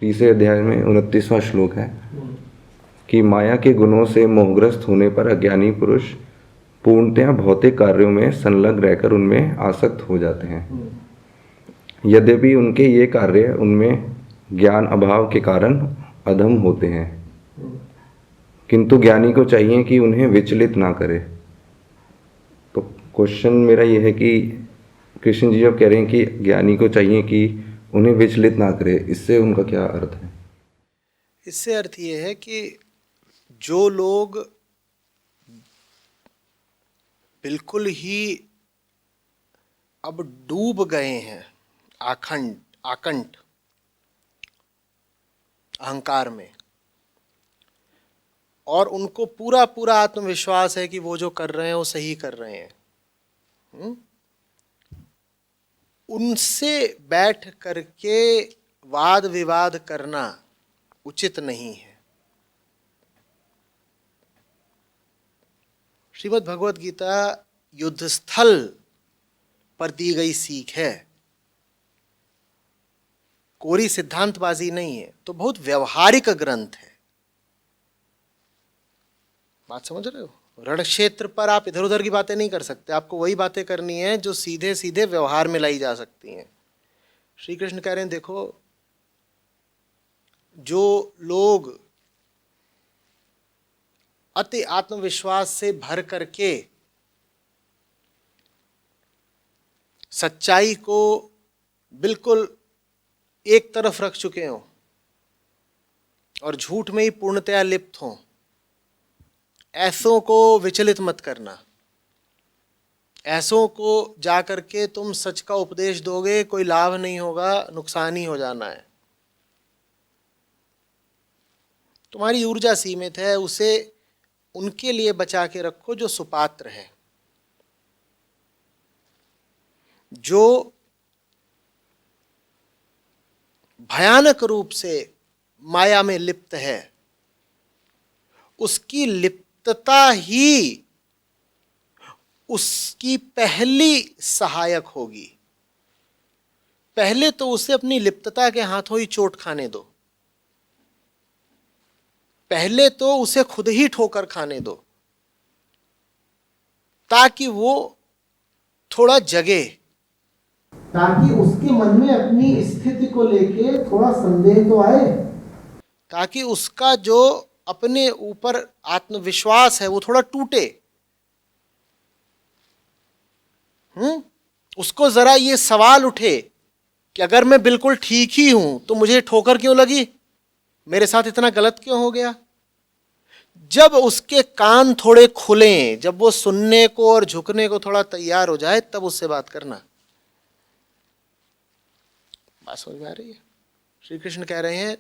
तीसरे अध्याय में 29वां श्लोक है कि माया के गुणों से मोहग्रस्त होने पर अज्ञानी पुरुष पूर्णतया भौतिक कार्यों में संलग्न रहकर उनमें आसक्त हो जाते हैं। यद्यपि उनके ये कार्य उनमें ज्ञान अभाव के कारण अधम होते हैं, किंतु ज्ञानी को चाहिए कि उन्हें विचलित ना करे। तो क्वेश्चन मेरा ये है कि कृष्ण जी जब कह रहे हैं कि ज्ञानी को चाहिए कि उन्हें विचलित ना करे, इससे उनका क्या अर्थ है? इससे अर्थ ये है कि जो लोग बिल्कुल ही अब डूब गए हैं आकंठ अहंकार में, और उनको पूरा पूरा आत्मविश्वास है कि वो जो कर रहे हैं वो सही कर रहे हैं, उनसे बैठ करके वाद विवाद करना उचित नहीं है। श्रीमद् भगवत गीता युद्ध स्थल पर दी गई सीख है, कोरी सिद्धांतबाजी नहीं है। तो बहुत व्यवहारिक ग्रंथ है, बात समझ रहे हो? रण क्षेत्र पर आप इधर उधर की बातें नहीं कर सकते, आपको वही बातें करनी है जो सीधे सीधे व्यवहार में लाई जा सकती हैं। श्री कृष्ण कह रहे हैं देखो, जो लोग अति आत्मविश्वास से भर करके सच्चाई को बिल्कुल एक तरफ रख चुके हों और झूठ में ही पूर्णतया लिप्त हों, ऐसों को विचलित मत करना। ऐसों को जाकर के तुम सच का उपदेश दोगे, कोई लाभ नहीं होगा, नुकसान ही हो जाना है। तुम्हारी ऊर्जा सीमित है, उसे उनके लिए बचा के रखो जो सुपात्र है, जो भयानक रूप से माया में लिप्त है। उसकी लिप्तता ही उसकी पहली सहायक होगी। पहले तो उसे अपनी लिप्तता के हाथों ही चोट खाने दो, पहले तो उसे खुद ही ठोकर खाने दो, ताकि वो थोड़ा जगे, ताकि उसके मन में अपनी स्थिति को लेके थोड़ा संदेह तो आए, ताकि उसका जो अपने ऊपर आत्मविश्वास है वो थोड़ा टूटे। उसको जरा ये सवाल उठे कि अगर मैं बिल्कुल ठीक ही हूं तो मुझे ठोकर क्यों लगी, मेरे साथ इतना गलत क्यों हो गया। जब उसके कान थोड़े खुलें, जब वो सुनने को और झुकने को थोड़ा तैयार हो जाए, तब उससे बात करना। बात समझ में आ रही है? श्री कृष्ण कह रहे हैं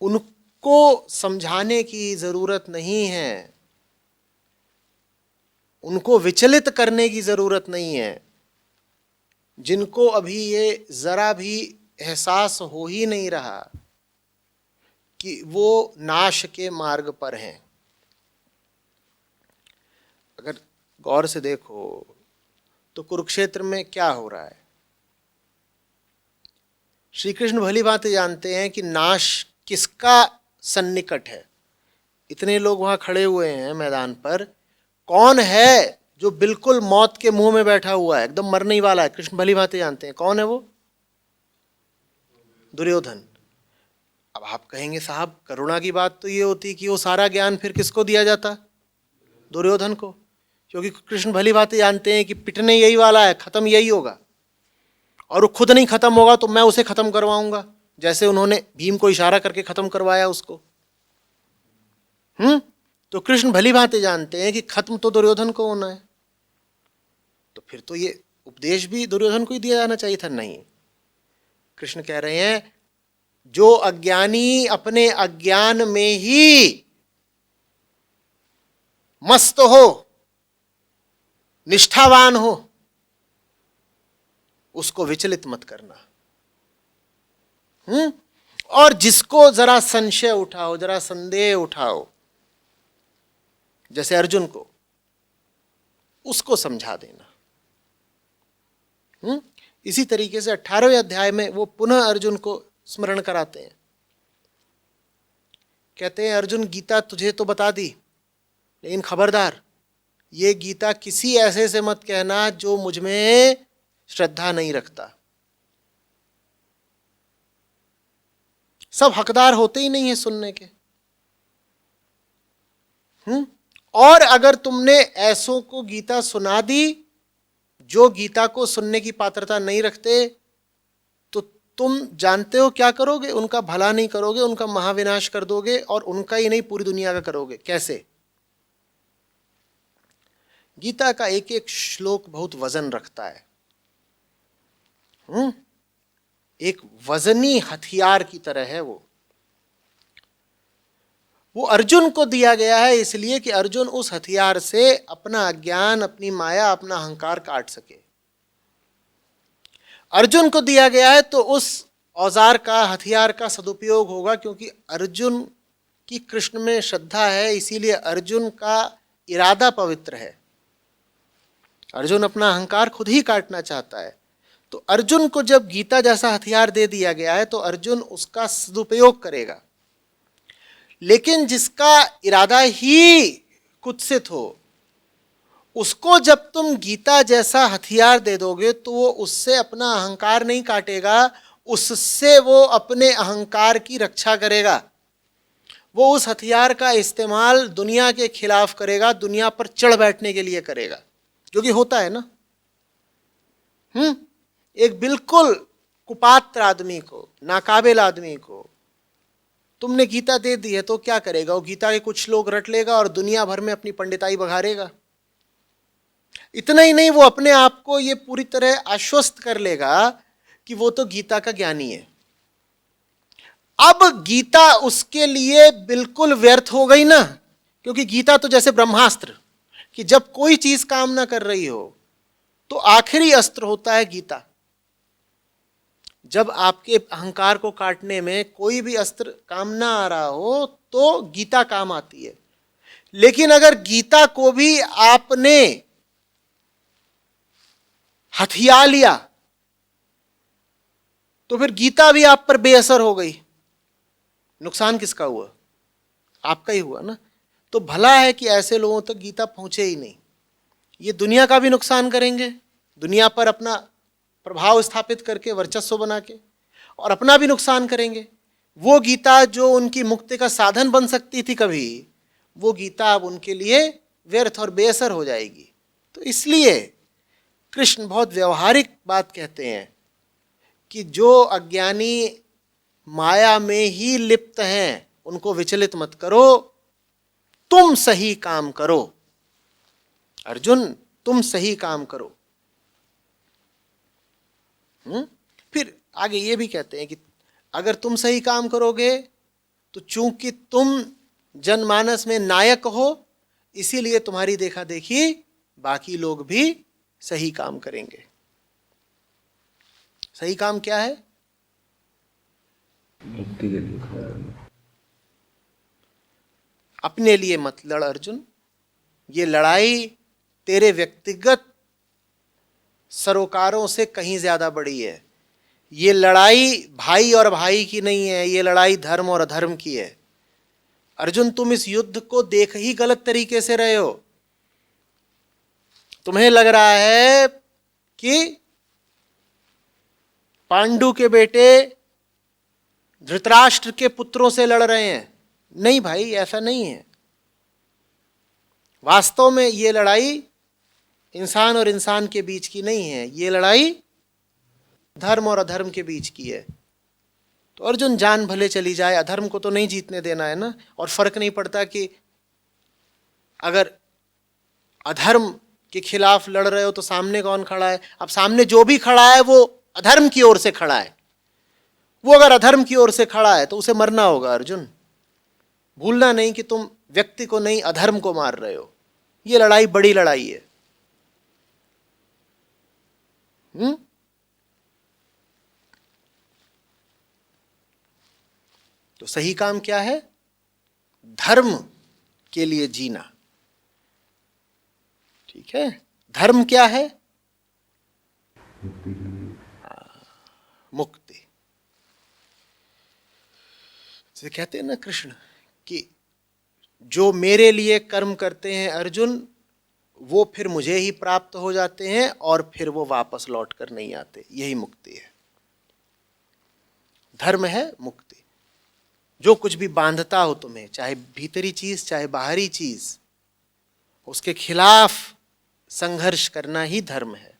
उनको समझाने की जरूरत नहीं है, उनको विचलित करने की जरूरत नहीं है। जिनको अभी ये जरा भी एहसास हो ही नहीं रहा कि वो नाश के मार्ग पर हैं। अगर गौर से देखो तो कुरुक्षेत्र में क्या हो रहा है, श्री कृष्ण भली बात जानते हैं कि नाश किसका सन्निकट है। इतने लोग वहां खड़े हुए हैं मैदान पर, कौन है जो बिल्कुल मौत के मुंह में बैठा हुआ है, एकदम मरने ही वाला है। कृष्ण भली बात जानते हैं कौन है वो, दुर्योधन। अब आप कहेंगे साहब करुणा की बात तो ये होती कि वो सारा ज्ञान फिर किसको दिया जाता, दुर्योधन को, क्योंकि कृष्ण भली बात जानते हैं कि पिटने यही वाला है, खत्म यही होगा, और वो खुद नहीं खत्म होगा तो मैं उसे खत्म करवाऊंगा, जैसे उन्होंने भीम को इशारा करके खत्म करवाया उसको। तो कृष्ण भली बातें जानते हैं कि खत्म तो दुर्योधन को होना है, तो फिर तो ये उपदेश भी दुर्योधन को ही दिया जाना चाहिए था। नहीं, कृष्ण कह रहे हैं जो अज्ञानी अपने अज्ञान में ही मस्त हो, निष्ठावान हो, उसको विचलित मत करना। और जिसको जरा संशय उठाओ, जरा संदेह उठाओ, जैसे अर्जुन को, उसको समझा देना। इसी तरीके से 18वें अध्याय में वो पुनः अर्जुन को स्मरण कराते हैं कहते हैं अर्जुन गीता तुझे तो बता दी, लेकिन खबरदार ये गीता किसी ऐसे से मत कहना जो मुझ में श्रद्धा नहीं रखता। सब हकदार होते ही नहीं है सुनने के। और अगर तुमने ऐसों को गीता सुना दी जो गीता को सुनने की पात्रता नहीं रखते, तो तुम जानते हो क्या करोगे? उनका भला नहीं करोगे, उनका महाविनाश कर दोगे, और उनका ही नहीं पूरी दुनिया का करोगे। कैसे? गीता का एक एक श्लोक बहुत वजन रखता है। एक वजनी हथियार की तरह है वो अर्जुन को दिया गया है इसलिए कि अर्जुन उस हथियार से अपना अज्ञान, अपनी माया, अपना अहंकार काट सके। अर्जुन को दिया गया है तो उस औजार का, हथियार का सदुपयोग होगा, क्योंकि अर्जुन की कृष्ण में श्रद्धा है, इसीलिए अर्जुन का इरादा पवित्र है। अर्जुन अपना अहंकार खुद ही काटना चाहता है, तो अर्जुन को जब गीता जैसा हथियार दे दिया गया है तो अर्जुन उसका सदुपयोग करेगा। लेकिन जिसका इरादा ही कुत्सित हो, उसको जब तुम गीता जैसा हथियार दे दोगे तो वो उससे अपना अहंकार नहीं काटेगा, उससे वो अपने अहंकार की रक्षा करेगा। वो उस हथियार का इस्तेमाल दुनिया के खिलाफ करेगा, दुनिया पर चढ़ बैठने के लिए करेगा, जो कि होता है ना। एक बिल्कुल कुपात्र आदमी को, नाकाबिल आदमी को तुमने गीता दे दी है तो क्या करेगा? वो गीता के कुछ श्लोक रट लेगा और दुनिया भर में अपनी पंडिताई बघारेगा। इतना ही नहीं, वो अपने आप को ये पूरी तरह आश्वस्त कर लेगा कि वो तो गीता का ज्ञानी है। अब गीता उसके लिए बिल्कुल व्यर्थ हो गई ना, क्योंकि गीता तो जैसे ब्रह्मास्त्र, कि जब कोई चीज काम ना कर रही हो तो आखिरी अस्त्र होता है गीता। जब आपके अहंकार को काटने में कोई भी अस्त्र काम ना आ रहा हो तो गीता काम आती है। लेकिन अगर गीता को भी आपने हथिया लिया तो फिर गीता भी आप पर बेअसर हो गई। नुकसान किसका हुआ? आपका ही हुआ ना। तो भला है कि ऐसे लोगों तक गीता पहुंचे ही नहीं। ये दुनिया का भी नुकसान करेंगे, दुनिया पर अपना प्रभाव स्थापित करके, वर्चस्व बना के, और अपना भी नुकसान करेंगे। वो गीता जो उनकी मुक्ति का साधन बन सकती थी कभी, वो गीता अब उनके लिए व्यर्थ और बेअसर हो जाएगी। तो इसलिए कृष्ण बहुत व्यवहारिक बात कहते हैं कि जो अज्ञानी माया में ही लिप्त हैं उनको विचलित मत करो, तुम सही काम करो। अर्जुन, तुम सही काम करो। फिर आगे ये भी कहते हैं कि अगर तुम सही काम करोगे तो चूंकि तुम जनमानस में नायक हो, इसीलिए तुम्हारी देखा देखी बाकी लोग भी सही काम करेंगे। सही काम क्या है? मुक्ति के लिए काम करना। अपने लिए मत लड़ अर्जुन। ये लड़ाई तेरे व्यक्तिगत सरोकारों से कहीं ज्यादा बड़ी है। ये लड़ाई भाई और भाई की नहीं है, ये लड़ाई धर्म और अधर्म की है। अर्जुन, तुम इस युद्ध को देख ही गलत तरीके से रहे हो। तुम्हें लग रहा है कि पांडु के बेटे धृतराष्ट्र के पुत्रों से लड़ रहे हैं। नहीं भाई, ऐसा नहीं है। वास्तव में ये लड़ाई इंसान और इंसान के बीच की नहीं है, ये लड़ाई धर्म और अधर्म के बीच की है। तो अर्जुन, जान भले चली जाए, अधर्म को तो नहीं जीतने देना है ना। और फर्क नहीं पड़ता कि अगर अधर्म के खिलाफ लड़ रहे हो तो सामने कौन खड़ा है। अब सामने जो भी खड़ा है वो अधर्म की ओर से खड़ा है। वो अगर अधर्म की ओर से खड़ा है तो उसे मरना होगा। अर्जुन, भूलना नहीं कि तुम व्यक्ति को नहीं, अधर्म को मार रहे हो। ये लड़ाई बड़ी लड़ाई है। तो सही काम क्या है? धर्म के लिए जीना। ठीक है? धर्म क्या है? मुक्ति। जैसे कहते हैं ना कृष्ण कि जो मेरे लिए कर्म करते हैं अर्जुन, वो फिर मुझे ही प्राप्त हो जाते हैं और फिर वो वापस लौट कर नहीं आते। यही मुक्ति है, धर्म है मुक्ति। जो कुछ भी बांधता हो तुम्हें, चाहे भीतरी चीज चाहे बाहरी चीज, उसके खिलाफ संघर्ष करना ही धर्म है।